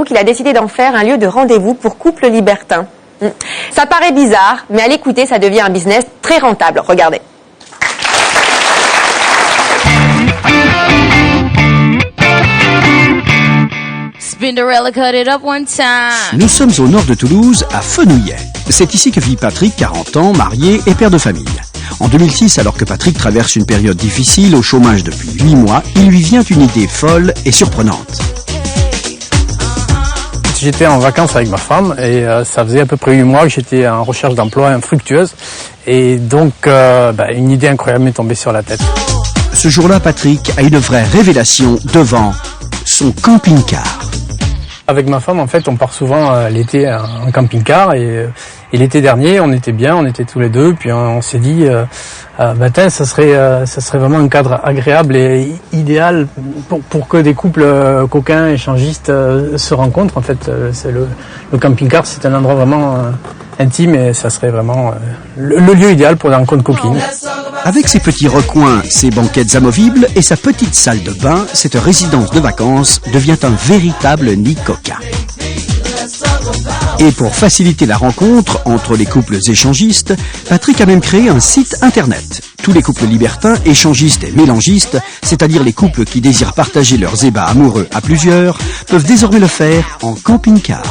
figurez-vous qu'il a décidé d'en faire un lieu de rendez-vous pour couples libertins. Ça paraît bizarre, mais à l'écouter, ça devient un business très rentable. Regardez. Nous sommes au nord de Toulouse, à Fenouillet. C'est ici que vit Patrick, 40 ans, marié et père de famille. En 2006, alors que Patrick traverse une période difficile, au chômage depuis 8 mois, il lui vient une idée folle et surprenante. J'étais en vacances avec ma femme et ça faisait à peu près 8 mois que j'étais en recherche d'emploi infructueuse. Et donc, une idée incroyable m'est tombée sur la tête. Ce jour-là, Patrick a une vraie révélation devant son camping-car. Avec ma femme, en fait, on part souvent l'été en camping-car et l'été dernier, on était bien, on était tous les deux, puis on s'est dit, ça serait vraiment un cadre agréable et idéal pour que des couples coquins, échangistes se rencontrent. En fait, le camping-car, c'est un endroit vraiment intime et ça serait vraiment le lieu idéal pour des rencontres coquines. Avec ses petits recoins, ses banquettes amovibles et sa petite salle de bain, cette résidence de vacances devient un véritable nid coquin. Et pour faciliter la rencontre entre les couples échangistes, Patrick a même créé un site internet. Tous les couples libertins, échangistes et mélangistes, c'est-à-dire les couples qui désirent partager leurs ébats amoureux à plusieurs, peuvent désormais le faire en camping-car.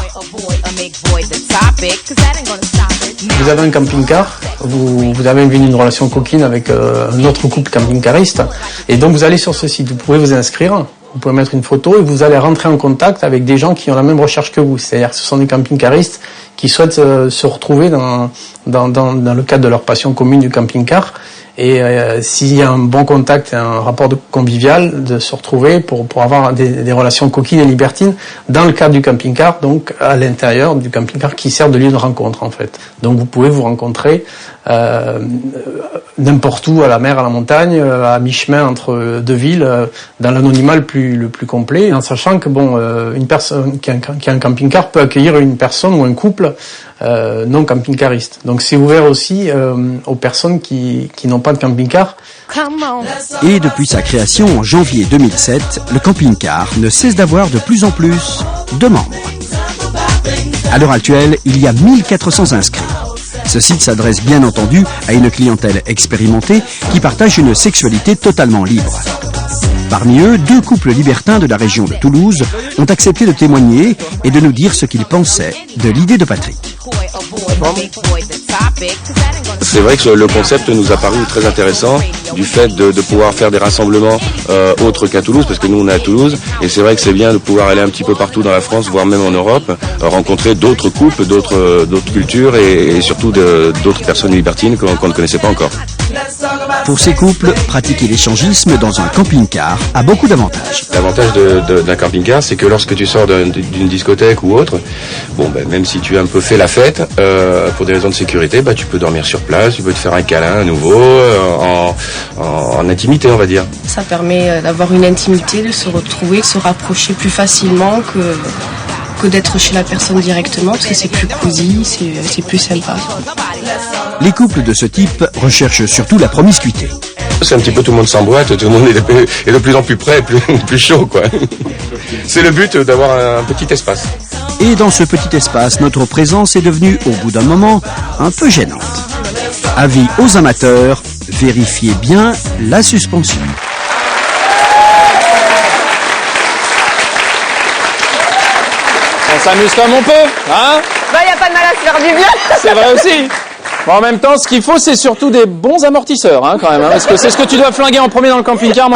Vous avez un camping-car, vous avez une relation coquine avec un autre couple camping-cariste, et donc vous allez sur ce site, vous pouvez vous inscrire, vous pouvez mettre une photo et vous allez rentrer en contact avec des gens qui ont la même recherche que vous. C'est-à-dire que ce sont des camping-caristes qui souhaitent se retrouver dans le cadre de leur passion commune du camping-car. Et s'il y a un bon contact et un rapport convivial, de se retrouver pour avoir des relations coquines et libertines dans le cadre du camping-car, donc à l'intérieur du camping-car qui sert de lieu de rencontre en fait. Donc vous pouvez vous rencontrer n'importe où, à la mer, à la montagne, à mi-chemin entre deux villes, dans l'anonymat le plus complet, en sachant que une personne qui a un camping-car peut accueillir une personne ou un couple non camping-cariste. Donc c'est ouvert aussi aux personnes qui n'ont pas de camping-car. Et depuis sa création en janvier 2007, le camping-car ne cesse d'avoir de plus en plus de membres. À l'heure actuelle, il y a 1400 inscrits. Ce site s'adresse bien entendu à une clientèle expérimentée qui partage une sexualité totalement libre. Parmi eux, 2 couples libertins de la région de Toulouse ont accepté de témoigner et de nous dire ce qu'ils pensaient de l'idée de Patrick. C'est vrai que le concept nous a paru très intéressant du fait de pouvoir faire des rassemblements autres qu'à Toulouse, parce que nous on est à Toulouse et c'est vrai que c'est bien de pouvoir aller un petit peu partout dans la France, voire même en Europe, rencontrer d'autres couples, d'autres cultures et surtout d'autres personnes libertines qu'on ne connaissait pas encore. Pour ces couples, pratiquer l'échangisme dans un camping-car a beaucoup d'avantages. L'avantage d'un camping-car, c'est que lorsque tu sors d'une discothèque ou autre, même si tu as un peu fait la fête, pour des raisons de sécurité, tu peux dormir sur place, tu peux te faire un câlin à nouveau, en intimité, on va dire. Ça permet d'avoir une intimité, de se retrouver, de se rapprocher plus facilement que d'être chez la personne directement, parce que c'est plus cosy, c'est plus sympa. Les couples de ce type recherchent surtout la promiscuité. C'est un petit peu tout le monde s'emboîte, tout le monde est de plus en plus près, plus chaud, quoi. C'est le but d'avoir un petit espace. Et dans ce petit espace, notre présence est devenue, au bout d'un moment, un peu gênante. Avis aux amateurs, vérifiez bien la suspension. On s'amuse comme on peut, hein? Y a pas de mal à se faire du bien. C'est vrai aussi. Bon, en même temps, ce qu'il faut, c'est surtout des bons amortisseurs, hein, quand même, hein, parce que c'est ce que tu dois flinguer en premier dans le camping-car.